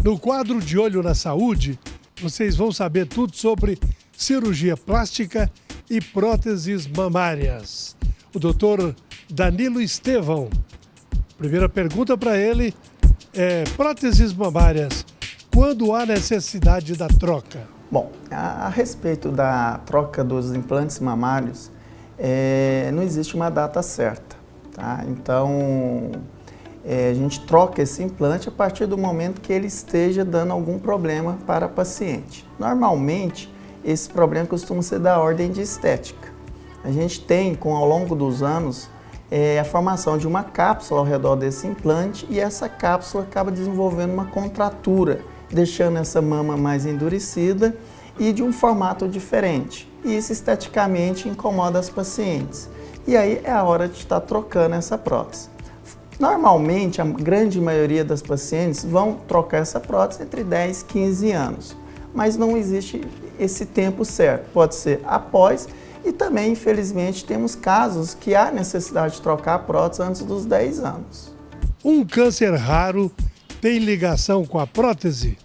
No quadro de Olho na Saúde, vocês vão saber tudo sobre cirurgia plástica e próteses mamárias. O doutor Danilo Estevão. Primeira pergunta para ele é: próteses mamárias, quando há necessidade da troca? Bom, a respeito da troca dos implantes mamários, não existe uma data certa, tá? Então, a gente troca esse implante a partir do momento que ele esteja dando algum problema para a paciente. Normalmente, esse problema costuma ser da ordem de estética. A gente tem, ao longo dos anos, a formação de uma cápsula ao redor desse implante e essa cápsula acaba desenvolvendo uma contratura, deixando essa mama mais endurecida e de um formato diferente. E isso esteticamente incomoda as pacientes. E aí é a hora de estar trocando essa prótese. Normalmente, a grande maioria das pacientes vão trocar essa prótese entre 10 e 15 anos. Mas não existe esse tempo certo. Pode ser após e também, infelizmente, temos casos que há necessidade de trocar a prótese antes dos 10 anos. Um câncer raro tem ligação com a prótese?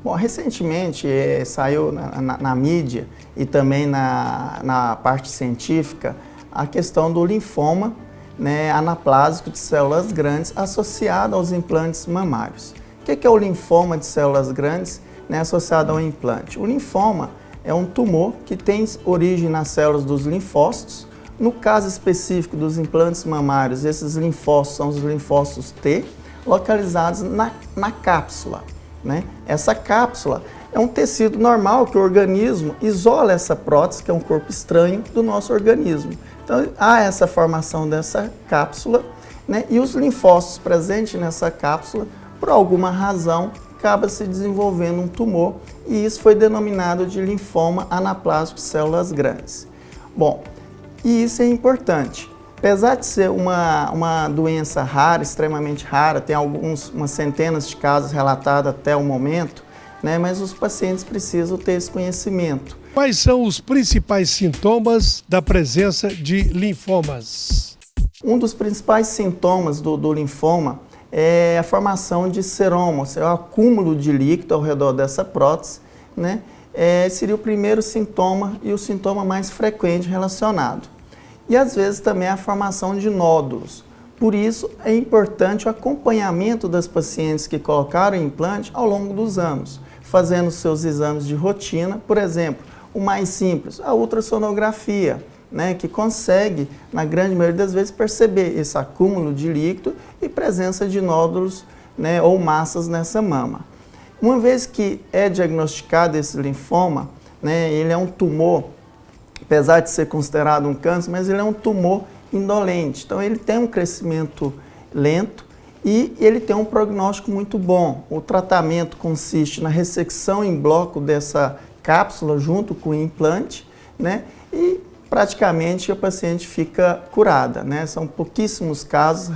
Bom, recentemente saiu na mídia e também na parte científica a questão do linfoma, né, anaplásico de células grandes associado aos implantes mamários. O que é o linfoma de células grandes, né, associado ao implante? O linfoma é um tumor que tem origem nas células dos linfócitos. No caso específico dos implantes mamários, esses linfócitos são os linfócitos T, localizados na cápsula, né? Essa cápsula é um tecido normal que o organismo isola essa prótese, que é um corpo estranho, do nosso organismo. Então, há essa formação dessa cápsula, né? E os linfócitos presentes nessa cápsula, por alguma razão, acaba se desenvolvendo um tumor e isso foi denominado de linfoma anaplásico de células grandes. Bom, e isso é importante. Apesar de ser uma doença rara, extremamente rara, tem umas centenas de casos relatados até o momento, né, mas os pacientes precisam ter esse conhecimento. Quais são os principais sintomas da presença de linfomas? Um dos principais sintomas do linfoma é a formação de seroma, ou seja, o acúmulo de líquido ao redor dessa prótese, né? Seria o primeiro sintoma e o sintoma mais frequente relacionado. E às vezes também a formação de nódulos. Por isso é importante o acompanhamento das pacientes que colocaram o implante ao longo dos anos, fazendo seus exames de rotina, por exemplo, o mais simples, a ultrassonografia, né, que consegue, na grande maioria das vezes, perceber esse acúmulo de líquido e presença de nódulos, né, ou massas nessa mama. Uma vez que é diagnosticado esse linfoma, né, ele é um tumor, apesar de ser considerado um câncer, mas ele é um tumor indolente. Então ele tem um crescimento lento e ele tem um prognóstico muito bom. O tratamento consiste na ressecção em bloco dessa cápsula junto com o implante, né, e praticamente a paciente fica curada, né? São pouquíssimos casos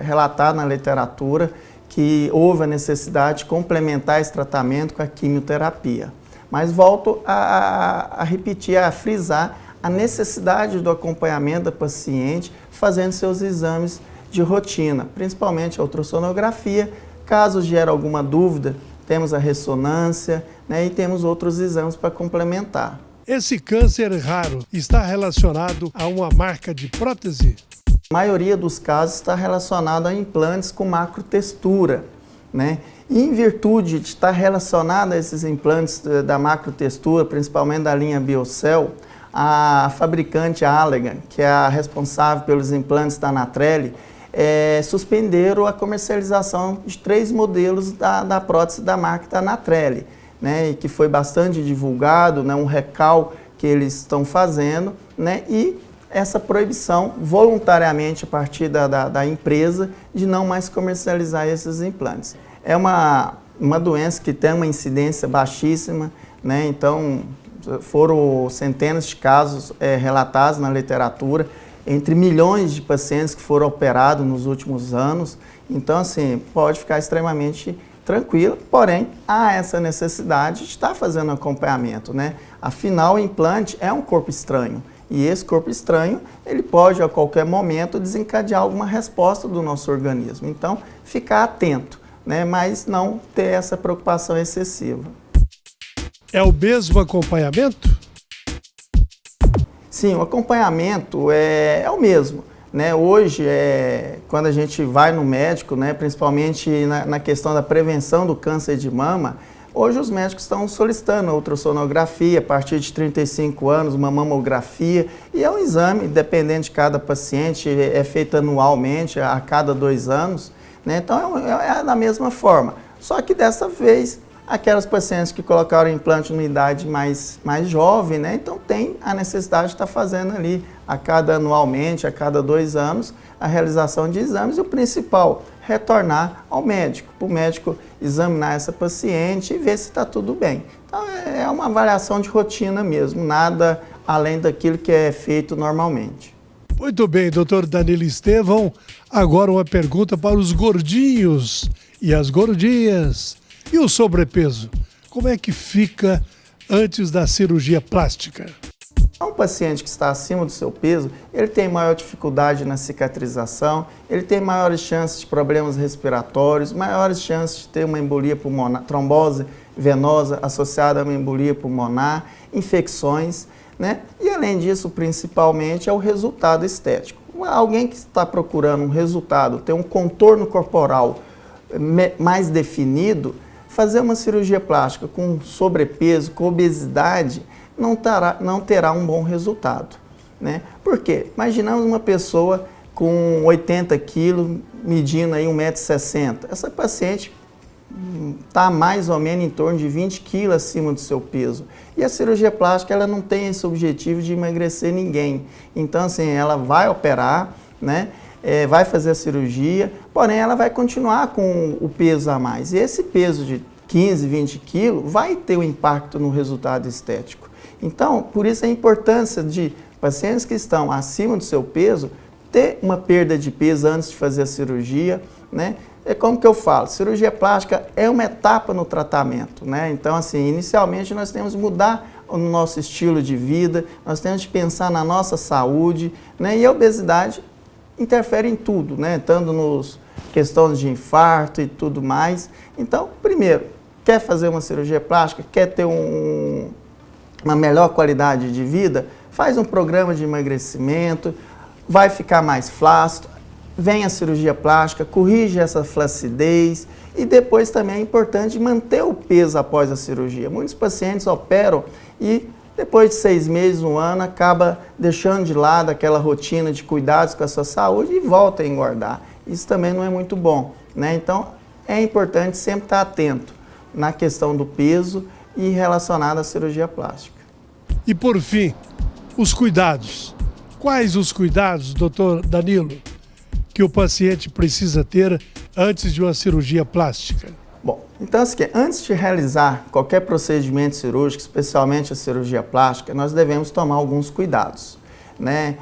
relatados na literatura que houve a necessidade de complementar esse tratamento com a quimioterapia. Mas volto a repetir, a frisar a necessidade do acompanhamento da paciente fazendo seus exames de rotina, principalmente a ultrassonografia. Caso gere alguma dúvida, temos a ressonância, né, e temos outros exames para complementar. Esse câncer raro está relacionado a uma marca de prótese? A maioria dos casos está relacionado a implantes com macrotextura, né? E em virtude de estar relacionado a esses implantes da macrotextura, principalmente da linha Biocell, a fabricante Allergan, que é a responsável pelos implantes da Natrelle, suspenderam a comercialização de 3 modelos da prótese da marca da Natrelle, né, e que foi bastante divulgado, né, um recal que eles estão fazendo, né, e essa proibição voluntariamente a partir da empresa de não mais comercializar esses implantes. É uma doença que tem uma incidência baixíssima, né, então foram centenas de casos relatados na literatura, entre milhões de pacientes que foram operados nos últimos anos, então assim, pode ficar extremamente tranquilo, porém, há essa necessidade de estar fazendo acompanhamento, né? Afinal, o implante é um corpo estranho e esse corpo estranho, ele pode a qualquer momento desencadear alguma resposta do nosso organismo. Então, ficar atento, né, mas não ter essa preocupação excessiva. É o mesmo acompanhamento? Sim, o acompanhamento é o mesmo. Né? Hoje, quando a gente vai no médico, né, principalmente na questão da prevenção do câncer de mama, hoje os médicos estão solicitando a ultrassonografia a partir de 35 anos, uma mamografia, e é um exame, dependendo de cada paciente, é feito anualmente, a cada 2 anos. Né? Então, é da mesma forma. Só que dessa vez, aquelas pacientes que colocaram implante numa idade mais jovem, né? Então tem a necessidade de estar fazendo ali anualmente, a cada 2 anos, a realização de exames e o principal, retornar ao médico, para o médico examinar essa paciente e ver se está tudo bem. Então é uma avaliação de rotina mesmo, nada além daquilo que é feito normalmente. Muito bem, doutor Danilo Estevão. Agora uma pergunta para os gordinhos e as gordinhas. E o sobrepeso? Como é que fica antes da cirurgia plástica? Um paciente que está acima do seu peso, ele tem maior dificuldade na cicatrização, ele tem maiores chances de problemas respiratórios, maiores chances de ter uma embolia pulmonar, trombose venosa associada a uma embolia pulmonar, infecções, né? E além disso, principalmente, é o resultado estético. Alguém que está procurando um resultado, ter um contorno corporal mais definido, fazer uma cirurgia plástica com sobrepeso, com obesidade, não terá um bom resultado. Né? Por quê? Imaginamos uma pessoa com 80 quilos, medindo aí 1,60 m. Essa paciente está mais ou menos em torno de 20 quilos acima do seu peso. E a cirurgia plástica ela não tem esse objetivo de emagrecer ninguém. Então, assim, ela vai operar, né? Vai fazer a cirurgia, porém ela vai continuar com o peso a mais. E esse peso de 15, 20 quilos vai ter um impacto no resultado estético. Então, por isso a importância de pacientes que estão acima do seu peso ter uma perda de peso antes de fazer a cirurgia, né? É como que eu falo, cirurgia plástica é uma etapa no tratamento, né? Então, assim, inicialmente nós temos que mudar o nosso estilo de vida, nós temos que pensar na nossa saúde, né? E a obesidade interfere em tudo, né? Tanto nos questões de infarto e tudo mais. Então, primeiro, quer fazer uma cirurgia plástica, quer ter uma melhor qualidade de vida, faz um programa de emagrecimento, vai ficar mais flácido, vem a cirurgia plástica, corrige essa flacidez e depois também é importante manter o peso após a cirurgia. Muitos pacientes operam e depois de 6 meses, 1 ano, acaba deixando de lado aquela rotina de cuidados com a sua saúde e volta a engordar. Isso também não é muito bom, né? Então, é importante sempre estar atento na questão do peso e relacionado à cirurgia plástica. E por fim, os cuidados. Quais os cuidados, doutor Danilo, que o paciente precisa ter antes de uma cirurgia plástica? Bom, então assim, antes de realizar qualquer procedimento cirúrgico, especialmente a cirurgia plástica, nós devemos tomar alguns cuidados, né?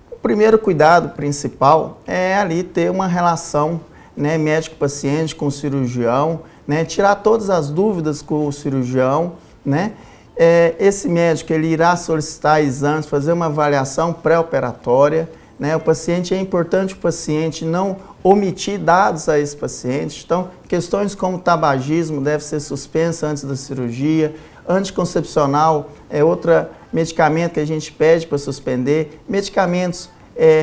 O primeiro cuidado principal é ali ter uma relação, né, médico-paciente com o cirurgião, né, tirar todas as dúvidas com o cirurgião, né? Esse médico ele irá solicitar exames, fazer uma avaliação pré-operatória, né? O paciente, é importante o paciente não omitir dados a esse paciente. Então, questões como tabagismo deve ser suspensa antes da cirurgia, anticoncepcional é outro medicamento que a gente pede para suspender, medicamentos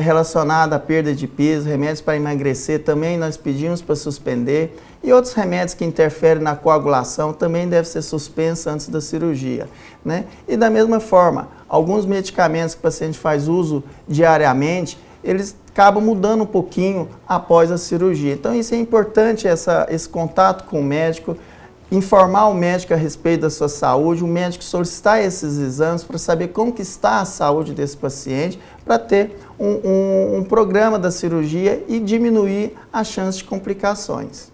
relacionados à perda de peso, remédios para emagrecer também nós pedimos para suspender e outros remédios que interferem na coagulação também devem ser suspensos antes da cirurgia, né? E da mesma forma, alguns medicamentos que o paciente faz uso diariamente, eles acabam mudando um pouquinho após a cirurgia. Então isso é importante, esse contato com o médico, informar o médico a respeito da sua saúde, o médico solicitar esses exames para saber como que está a saúde desse paciente, para ter um programa da cirurgia e diminuir a chance de complicações.